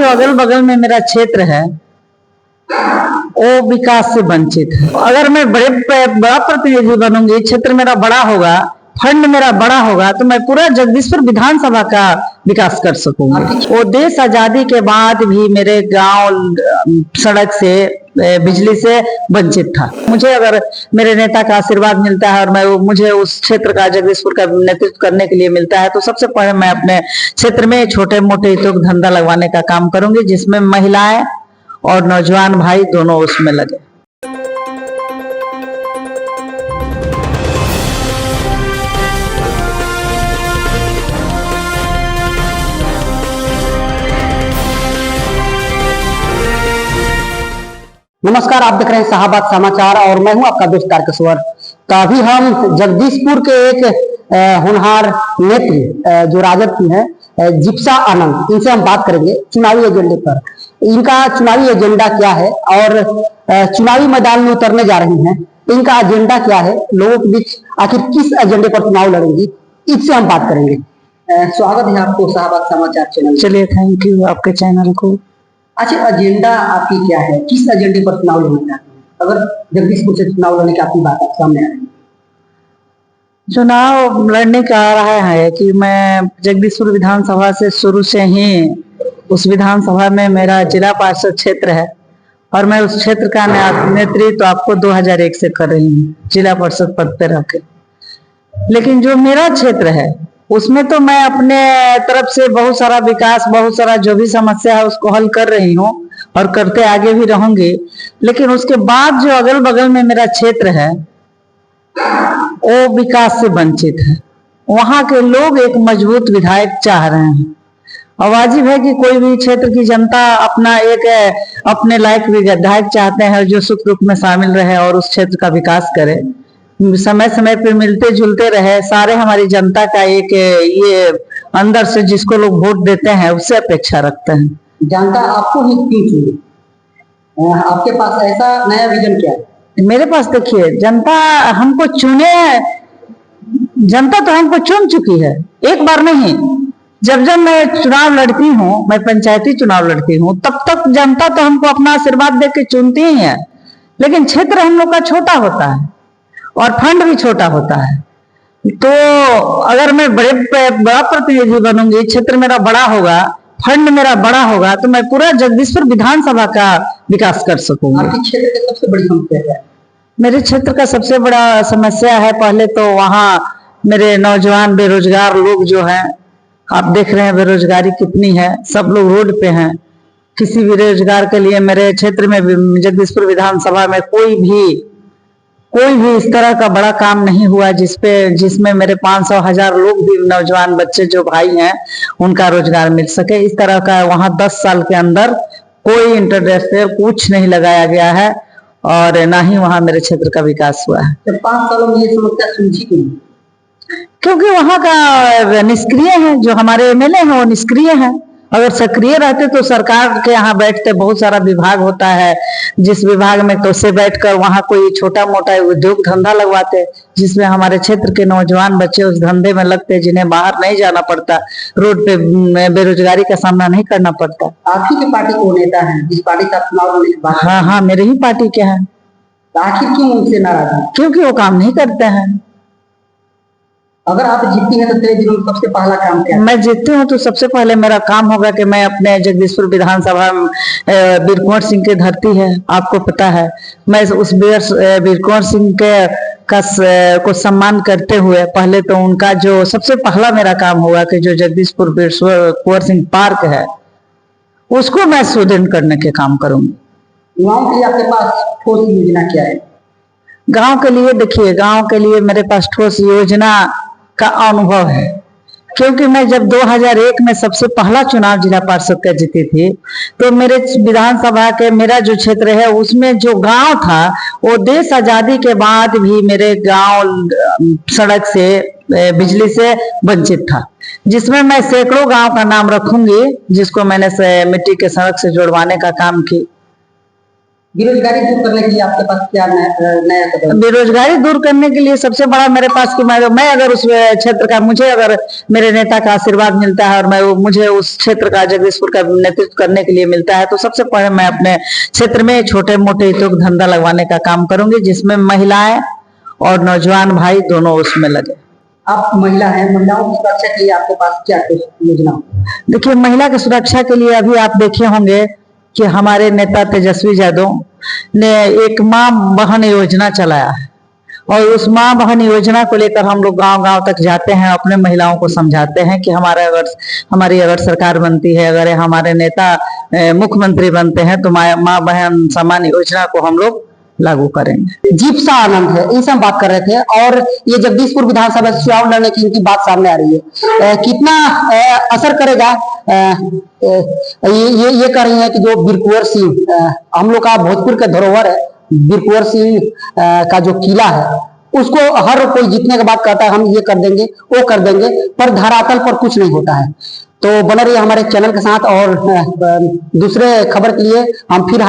जो अगल बगल में मेरा क्षेत्र है वो विकास से वंचित है। अगर मैं बड़ा प्रतिनिधि बनूंगी, क्षेत्र मेरा बड़ा होगा, फंड मेरा बड़ा होगा, तो मैं पूरा जगदीशपुर विधानसभा का विकास कर सकूंगी। वो देश आजादी के बाद भी मेरे गांव सड़क से, बिजली से वंचित था। मुझे अगर मेरे नेता का आशीर्वाद मिलता है और मुझे उस क्षेत्र का, जगदीशपुर का नेतृत्व करने के लिए मिलता है, तो सबसे पहले मैं अपने क्षेत्र में छोटे मोटे उद्योग धंधा लगवाने का काम करूंगी, जिसमें महिलाएं और नौजवान भाई दोनों उसमें लगे। नमस्कार, आप देख रहे हैं शाहबाद समाचार और मैं हूं आपका दोस्त तारकेश्वर। तो अभी हम जगदीशपुर के एक होनहार नेत्री जो राजद की है, जिप्सा आनंद, इनसे हम बात करेंगे चुनावी एजेंडे पर। इनका चुनावी एजेंडा क्या है और चुनावी मैदान में उतरने जा रही हैं, इनका एजेंडा क्या है, लोगों के बीच आखिर किस एजेंडे पर चुनाव लड़ेंगी, इससे हम बात करेंगे। स्वागत है आपको शाहबाद समाचार चैनल। चलिए, थैंक यू आपके चैनल को। अच्छा, एजेंडा आपकी क्या है, किस एजेंडे पर चुनाव लड़ना चाहते हैं? अगर जगदीशपुर से चुनाव लड़ने की आपकी बात आप सामने आ रही है। चुनाव लड़ने का रहा है कि मैं जगदीशपुर विधानसभा से शुरू से ही उस विधानसभा में मेरा जिला पार्षद क्षेत्र है और मैं उस क्षेत्र का नेतृत्व आपको 2001 से कर रही हूँ, जिला पार्षद पद पे रह के। लेकिन जो मेरा क्षेत्र है उसमें तो मैं अपने तरफ से बहुत सारा विकास, बहुत सारा जो भी समस्या है उसको हल कर रही हूँ और करते आगे भी रहूंगी। लेकिन उसके बाद जो अगल बगल में मेरा क्षेत्र है वो विकास से वंचित है। वहां के लोग एक मजबूत विधायक चाह रहे हैं और वाजिब है कि कोई भी क्षेत्र की जनता अपना एक अपने लायक विधायक चाहते हैं जो सुख दुख में शामिल रहे और उस क्षेत्र का विकास करे, समय समय पे मिलते जुलते रहे। सारे हमारी जनता का एक ये अंदर से जिसको लोग वोट देते हैं उससे अपेक्षा रखते हैं। जनता आपको ही क्यों चुने? आपके पास ऐसा नया विजन क्या है? मेरे पास देखिए, जनता हमको चुने, जनता तो हमको चुन चुकी है, एक बार नहीं। जब जब मैं चुनाव लड़ती हूँ, मैं पंचायती चुनाव लड़ती हूँ, तब तक जनता तो हमको अपना आशीर्वाद दे के चुनती ही है। लेकिन क्षेत्र हम लोग का छोटा होता है और फंड भी छोटा होता है। तो अगर मैं बड़ा प्रतिनिधि बनूंगी, क्षेत्र मेरा बड़ा होगा, फंड मेरा बड़ा होगा, तो मैं पूरा जगदीशपुर विधानसभा का विकास कर सकूंगा। आपके क्षेत्र की सबसे बड़ी समस्या क्या है? मेरे क्षेत्र का सबसे बड़ा समस्या है, पहले तो वहाँ मेरे नौजवान बेरोजगार लोग जो हैं, आप देख रहे हैं बेरोजगारी कितनी है, सब लोग रोड पे हैं। किसी भी रोजगार के लिए मेरे क्षेत्र में जगदीशपुर विधानसभा में कोई भी इस तरह का बड़ा काम नहीं हुआ जिसमें मेरे 500,000 लोग भी, नौजवान बच्चे जो भाई हैं, उनका रोजगार मिल सके। इस तरह का वहां 10 साल के अंदर कोई इंटरनेशनल कुछ नहीं लगाया गया है और ना ही वहां मेरे क्षेत्र का विकास हुआ है। तो 5 सालों में ये समस्या सुलझी क्यों? क्योंकि वहां का निष्क्रिय है, जो हमारे एमएलए हैं वो निष्क्रिय है। अगर सक्रिय रहते तो सरकार के यहाँ बैठते, बहुत सारा विभाग होता है, जिस विभाग में तो से बैठकर वहां कोई छोटा मोटा उद्योग धंधा लगवाते, जिसमें हमारे क्षेत्र के नौजवान बच्चे उस धंधे में लगते, जिन्हें बाहर नहीं जाना पड़ता, रोड पे बेरोजगारी का सामना नहीं करना पड़ता। आपकी की पार्टी को नेता है जिस पार्टी का चुनाव लड़ने के बाद? हाँ, मेरे ही पार्टी के हैं। आखिर क्यों उनसे नाराज है? क्योंकि वो काम नहीं करते हैं। अगर आप जीतती हैं तो तेरे दिनों में सबसे पहला काम क्या है? मैं जीतती हूँ तो सबसे पहले मेरा काम होगा कि मैं अपने जगदीशपुर विधानसभा वीर कुंवर सिंह की धरती है, आपको पता है, मैं उस वीर कुंवर सिंह के को सम्मान करते हुए पहले तो उनका जो सबसे पहला मेरा काम होगा कि जो जगदीशपुर वीर कुंवर सिंह पार्क है उसको मैं सुदृढ़ करने के काम करूंगी। गाँव के लिए आपके पास ठोस योजना क्या है? गाँव के लिए देखिए, गाँव के लिए मेरे पास ठोस योजना का अनुभव है, क्योंकि मैं जब 2001 में सबसे पहला चुनाव जिला पार्षद का जीती थी, तो मेरे विधानसभा के मेरा जो क्षेत्र है उसमें जो गांव था वो देश आजादी के बाद भी मेरे गांव सड़क से, बिजली से वंचित था, जिसमें मैं सैकड़ों गांव का नाम रखूंगी, जिसको मैंने मिट्टी के सड़क से जोड़वाने का काम की। बेरोजगारी दूर करने के लिए आपके पास क्या नया कदम है? बेरोजगारी दूर करने के लिए सबसे बड़ा मेरे पास कि मैं अगर उस क्षेत्र का, मुझे अगर मेरे नेता का आशीर्वाद मिलता है और मुझे उस क्षेत्र का, जगदीशपुर का नेतृत्व करने के लिए मिलता है, तो सबसे पहले मैं अपने क्षेत्र में छोटे मोटे उद्योग धंधा लगवाने का काम करूंगी, जिसमें महिलाएं और नौजवान भाई दोनों उसमें लगे। आप महिला हैं, महिलाओं की सुरक्षा के लिए आपके पास क्या कुछ योजना है? देखिए, महिला की सुरक्षा के लिए अभी आप देखे होंगे कि हमारे नेता तेजस्वी यादव ने एक मां बहन योजना चलाया है, और उस मां बहन योजना को लेकर हम लोग गांव गांव तक जाते हैं, अपने महिलाओं को समझाते हैं कि हमारी अगर सरकार बनती है, अगर हमारे नेता मुख्यमंत्री बनते हैं, तो मां बहन समान योजना को हम लोग लागू करेंगे। जीप्सा आनंद है, इनसे हम बात कर रहे थे, और ये जगदीशपुर विधानसभा से चुनाव लड़ने की इनकी बात सामने आ रही है। कितना असर करेगा? ये कह रही है कि जो बीर कुंवर सिंह, हम लोग का भोजपुर के धरोहर है, बीर कुंवर सिंह का जो किला है, उसको हर कोई जीतने के बाद कहता है हम ये कर देंगे, वो कर देंगे, पर धरातल पर कुछ नहीं होता है। तो बने रहिए हमारे चैनल के साथ, और दूसरे खबर के लिए हम फिर